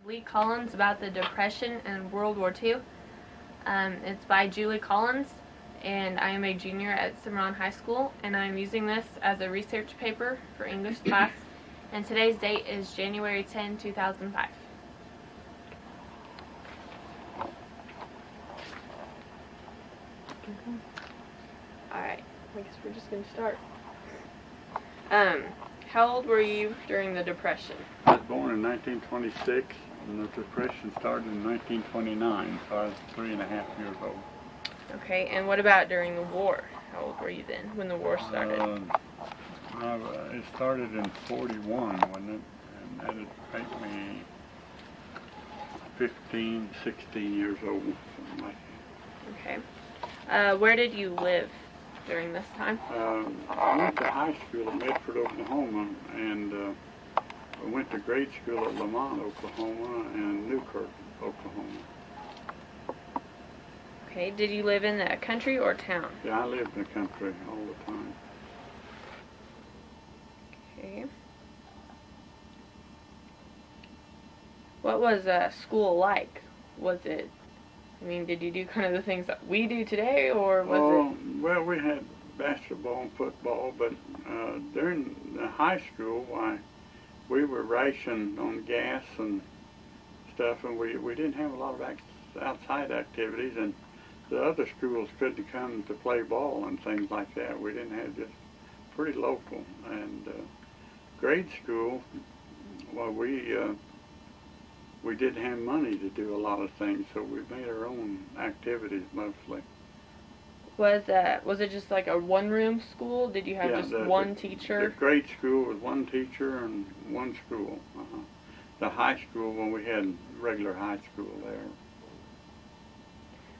Lee Collins about the Depression and World War II. It's by Julie Collins, and I am a junior at Cimarron High School, and I am using this as a research paper for English class, and today's date is January 10, 2005. Alright, I guess we're just going to start. How old were you during the Depression? I was born in 1926, and the Depression started in 1929, so I was 3.5 years old. Okay, and what about during the war? How old were you then, when the war started? It started in 41, wasn't it? And that would make me 15, 16 years old, something like that. Okay. Where did you live during this time? I went to high school at Medford, Oklahoma, and I went to grade school at Lamont, Oklahoma, and Newkirk, Oklahoma. Okay, did you live in the country or town? Yeah, I lived in the country all the time. Okay. What was school like? Was it, did you do kind of the things that we do today, or was it? Well, we had basketball and football, but during the high school, we were rationed on gas and stuff, and we didn't have a lot of outside activities, and the other schools couldn't come to play ball and things like that. We didn't have, just pretty local. And grade school, well, we didn't have money to do a lot of things, so we made our own activities mostly. Was it just like a one-room school? Did you have just one teacher? The grade school was one teacher and one school. The high school, when we had regular high school there.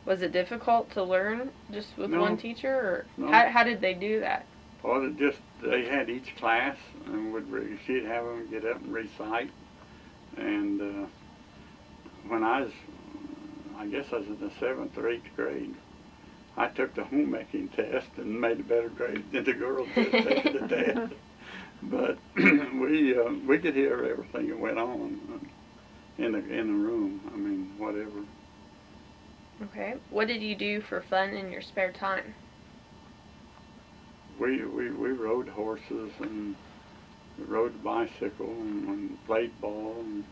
Was it difficult to learn just with one teacher, or no. How did they do that? Well, they had each class, and she'd have them get up and recite. And when I guess I was in the 7th or 8th grade, I took the homemaking test and made a better grade than the girls did taking the test. But we could hear everything that went on in the room. Whatever. Okay. What did you do for fun in your spare time? We rode horses and rode a bicycle and played ball and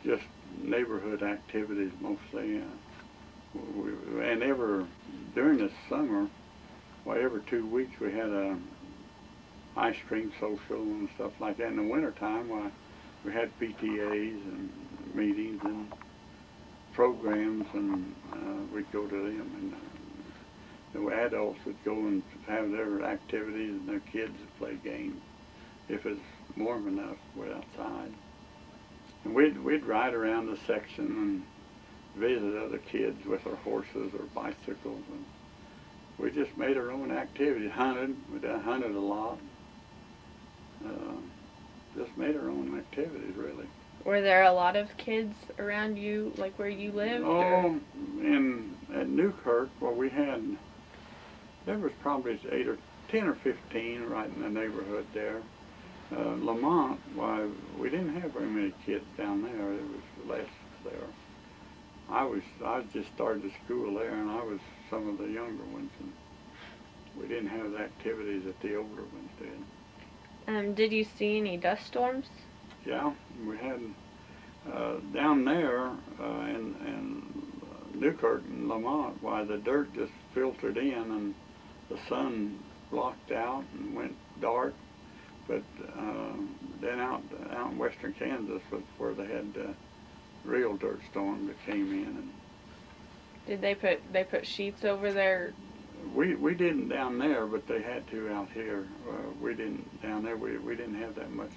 just neighborhood activities mostly. During the summer, every 2 weeks we had a ice cream social and stuff like that. In the wintertime, we had PTAs and meetings and programs, and we'd go to them. And the adults would go and have their activities, and their kids would play games. If it's warm enough, we're outside. And we'd ride around the section and visit other kids with our horses or bicycles, and we just made our own activities. We hunted a lot. Just made our own activities, really. Were there a lot of kids around you, like where you lived? At Newkirk, there was probably 10 or 15 right in the neighborhood there. Lamont, we didn't have very many kids down there. There was less there. I was just started the school there, and I was some of the younger ones, and we didn't have the activities that the older ones did. Did you see any dust storms? Yeah, we had down there in Newkirk and Lamont, the dirt just filtered in, and the sun blocked out and went dark. But then out in western Kansas was where they had real dirt storm that came in. And did they put sheets over there? We didn't down there, but they had to out here. We didn't down there. We didn't have that much.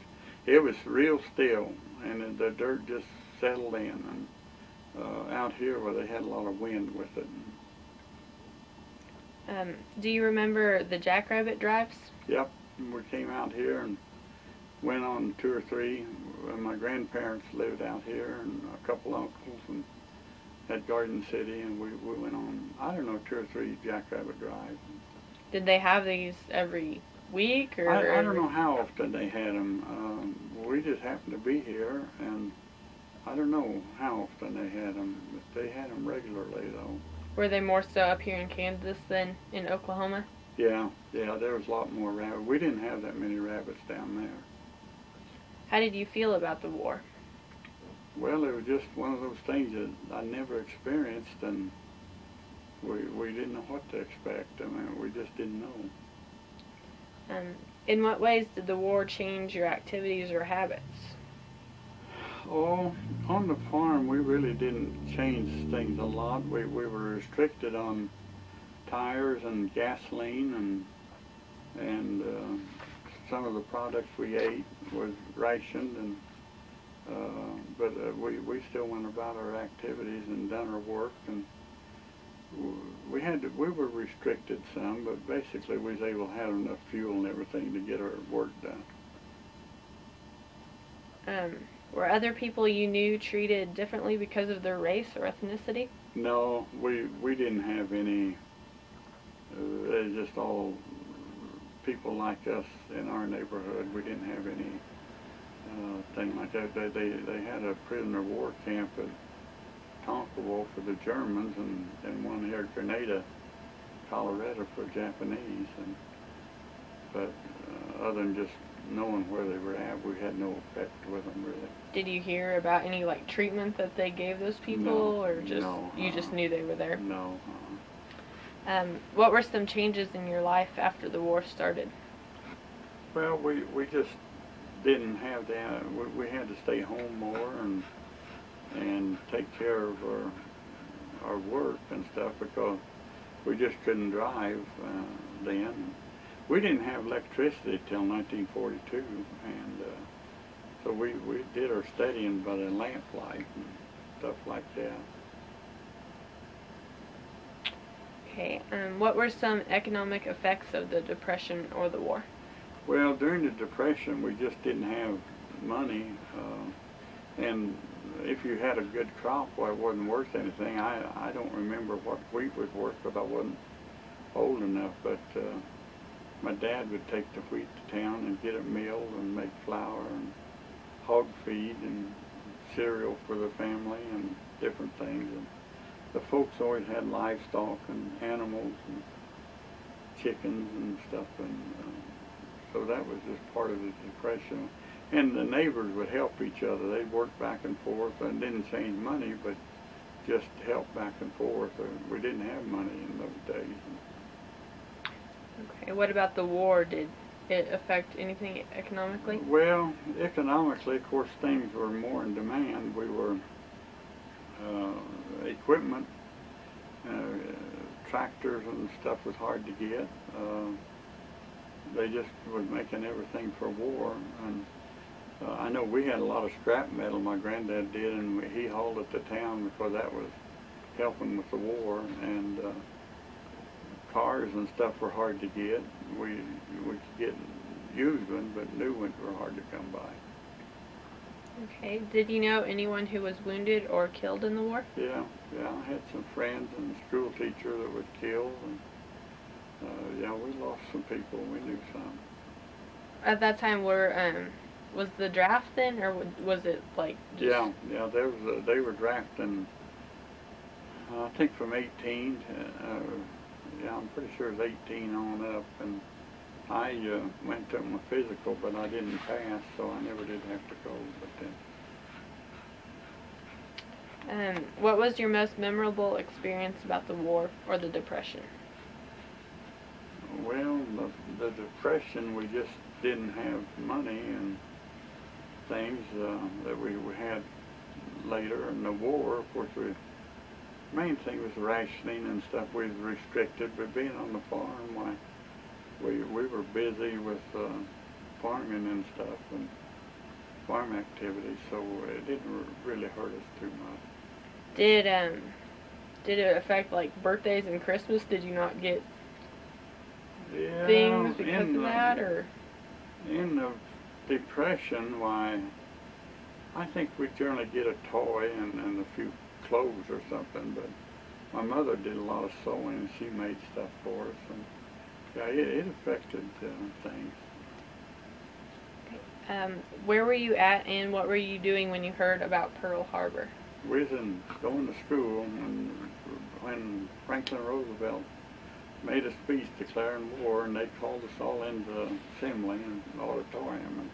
It was real still, and the dirt just settled in. And out here, where they had a lot of wind with it. Do you remember the Jackrabbit drives? Yep, we came out here and went on 2 or 3. My grandparents lived out here, and a couple uncles, and at Garden City, and we went on, 2 or 3 Jackrabbit drives. Did they have these every week, or? I don't know how often they had them. We just happened to be here, and I don't know how often they had them, but they had them regularly though. Were they more so up here in Kansas than in Oklahoma? Yeah, yeah, there was a lot more rabbits. We didn't have that many rabbits down there. How did you feel about the war? Well, it was just one of those things that I never experienced, and we didn't know what to expect. I mean, we just didn't know. In what ways did the war change your activities or habits? Oh, on the farm, we really didn't change things a lot. We were restricted on tires and gasoline, and some of the products we ate was rationed, and but we still went about our activities and done our work, and we were restricted some, but basically we was able to have enough fuel and everything to get our work done. Were other people you knew treated differently because of their race or ethnicity? No, we didn't have any. They're just all people like us in our neighborhood. We didn't have any thing like that. They had a prisoner of war camp at Tonkoville for the Germans, and one here at Grenada, Colorado, for Japanese. But other than just knowing where they were at, we had no effect with them really. Did you hear about any like treatment that they gave those people, No, or just no, you just knew they were there? No. What were some changes in your life after the war started? Well, we just didn't have that. We had to stay home more and take care of our work and stuff, because we just couldn't drive then. We didn't have electricity till 1942, and so we did our studying by the lamplight and stuff like that. Okay, what were some economic effects of the Depression or the war? Well, during the Depression, we just didn't have money, and if you had a good crop, well, it wasn't worth anything. I don't remember what wheat was worth, because I wasn't old enough, but my dad would take the wheat to town and get it milled and make flour and hog feed and cereal for the family and different things. And the folks always had livestock and animals and chickens and stuff, and so that was just part of the Depression. And the neighbors would help each other. They'd work back and forth, and didn't change money, but just help back and forth. We didn't have money in those days. Okay, what about the war? Did it affect anything economically? Well, economically, of course, things were more in demand. We were equipment, tractors and stuff was hard to get. They just was making everything for war. And I know we had a lot of scrap metal, my granddad did, and he hauled it to town because that was helping with the war. And cars and stuff were hard to get. We could get used ones, but new ones were hard to come by. Okay, did you know anyone who was wounded or killed in the war? Yeah, I had some friends and a school teacher that was killed, and yeah, we lost some people. We knew some. At that time, was the draft then, or was it like just... Yeah, they were drafting, I think from 18, yeah, I'm pretty sure it was 18 on up, and I went to my physical, but I didn't pass, so I never did have to go. But what was your most memorable experience about the war or the Depression? well, the Depression, we just didn't have money and things that we had later. In the war, of course, main thing was rationing and stuff. We was restricted, but being on the farm, why, we were busy with farming and stuff and farm activities, so it didn't really hurt us too much. Did it affect like birthdays and Christmas? Did you not get things because of that, or? In the Depression, why, I think we generally get a toy and a few clothes or something, but my mother did a lot of sewing and she made stuff for us, and yeah, it affected things. Where were you at and what were you doing when you heard about Pearl Harbor? We was going to school when Franklin Roosevelt made a speech declaring war, and they called us all into the assembly and auditorium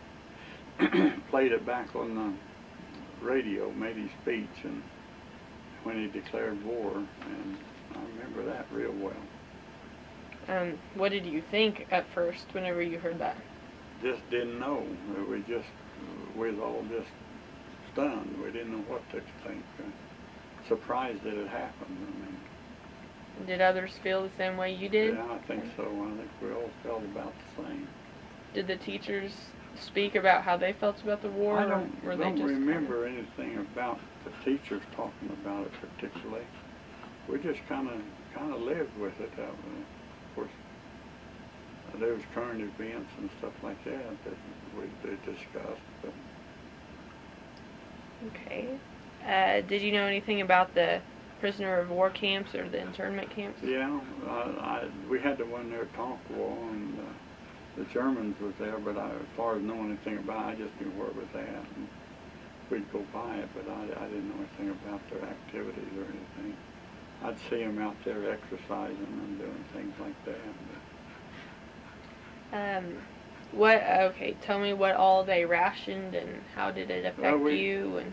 and played it back on the radio, made his speech, and when he declared war, and I remember that real well. What did you think at first whenever you heard that? Just didn't know. We was all just stunned. We didn't know what to think. Surprised that it happened. I mean, did others feel the same way you did? Yeah, I think so. I think we all felt about the same. Did the teachers speak about how they felt about the war? I don't just remember anything about the teachers talking about it particularly. We just kind of lived with it. Of course, there was current events and stuff like that we discussed. But. Okay. Did you know anything about the prisoner of war camps or the internment camps? Yeah, we had the one there at Tonkwall, and the Germans was there, but as far as knowing anything about it, I just knew where it was at. And we'd go by it, but I didn't know anything about their activities or anything. I'd see them out there exercising and doing things like that. Okay, tell me what all they rationed and how did it affect you? And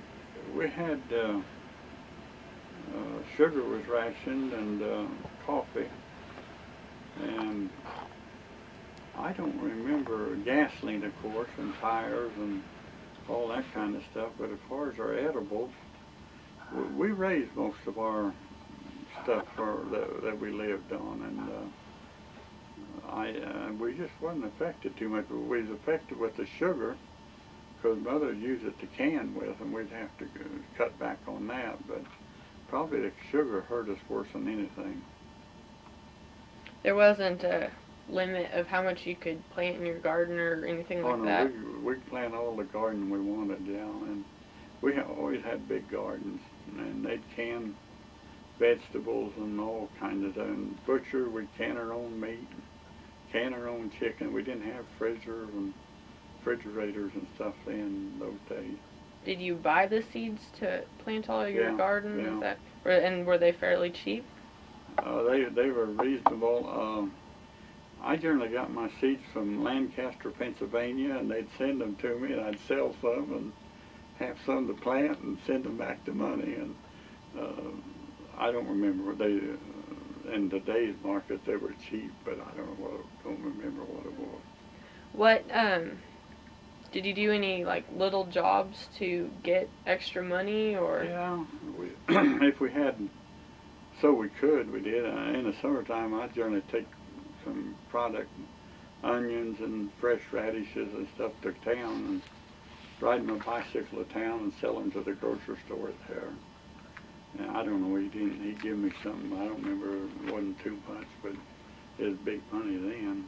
we had sugar was rationed and coffee, and I don't remember gasoline, of course, and tires and all that kind of stuff. But as far as our edibles, we raised most of our stuff that we lived on, and we just wasn't affected too much. We was affected with the sugar because Mother used it to can with, and we'd have to cut back on that. But probably the sugar hurt us worse than anything. There wasn't a limit of how much you could plant in your garden or anything like that? We plant all the garden we wanted, yeah, and we always had big gardens, and they'd can vegetables and all kinds of stuff. And butcher, we'd can our own meat, can our own chicken. We didn't have freezers and refrigerators and stuff in those days. Did you buy the seeds to plant all of your garden? Yeah. And were they fairly cheap? They were reasonable. I generally got my seeds from Lancaster, Pennsylvania, and they'd send them to me, and I'd sell some and have some to plant and send them back the money. And I don't remember in today's market they were cheap, but I don't remember what it was. What did you do any like little jobs to get extra money or? Yeah, if we had, so we could, we did. In the summertime, I'd generally take some product, onions and fresh radishes and stuff to town and ride my bicycle to town and sell them to the grocery store there. And I don't know, he'd give me something, I don't remember, it wasn't too much, but it was big money then.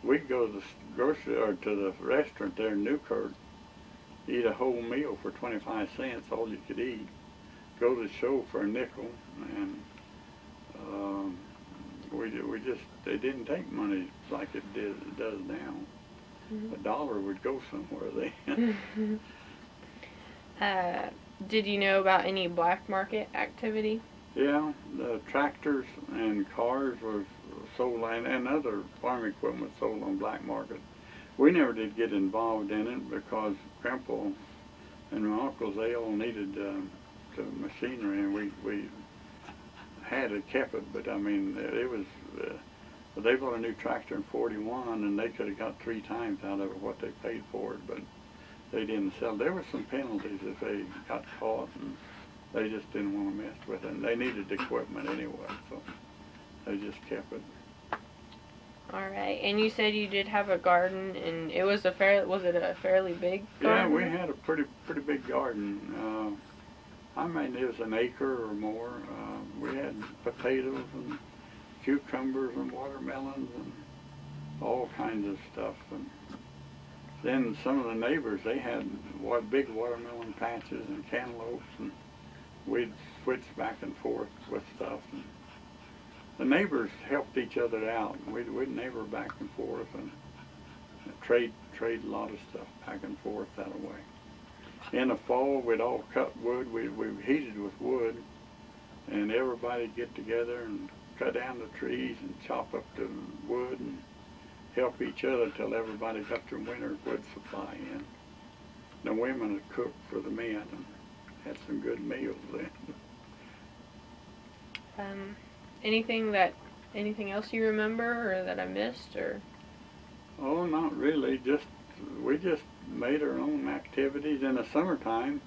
We'd go to the grocery, or to the restaurant there in Newkirk, eat a whole meal for 25 cents, all you could eat. Go to the show for a nickel, and they didn't take money like it does now. Mm-hmm. $1 would go somewhere then. Did you know about any black market activity? Yeah, the tractors and cars were sold, and other farm equipment sold on black market. We never did get involved in it because Grandpa and my uncles, they all needed the machinery, and we had it, kept it, but I mean, it was, they bought a new tractor in '41, and they could have got 3 times out of it what they paid for it, but they didn't sell. There were some penalties if they got caught, and they just didn't want to mess with it, and they needed equipment anyway, so they just kept it. All right, and you said you did have a garden, and it was was it a fairly big garden? Yeah, we had a pretty big garden. I mean, it was an acre or more. We had potatoes and cucumbers and watermelons and all kinds of stuff. And then some of the neighbors, they had big watermelon patches and cantaloupes, and we'd switch back and forth with stuff. And the neighbors helped each other out. We'd neighbor back and forth, and trade a lot of stuff back and forth that way. In the fall, we'd all cut wood. We heated with wood, and everybody'd get together and cut down the trees and chop up the wood and help each other till everybody got their winter wood supply in. The women would cook for the men and had some good meals then. Anything else you remember or that I missed or? Oh, not really. We just made our own activities in the summertime.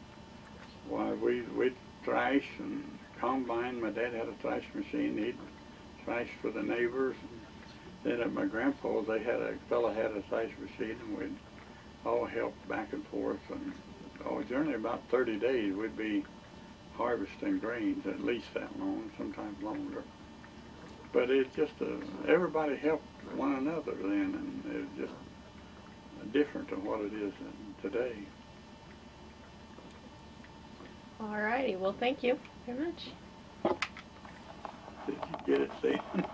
Why, we'd thrash and combine. My dad had a thrash machine. He'd thrash for the neighbors. And then at my grandpa's, a fella had a thrash machine, and we'd all help back and forth. And generally about 30 days, we'd be harvesting grains, at least that long, sometimes longer. But it's just everybody helped one another then, and it was just different than what it is today. Alrighty, well thank you very much. Did you get it, Steve?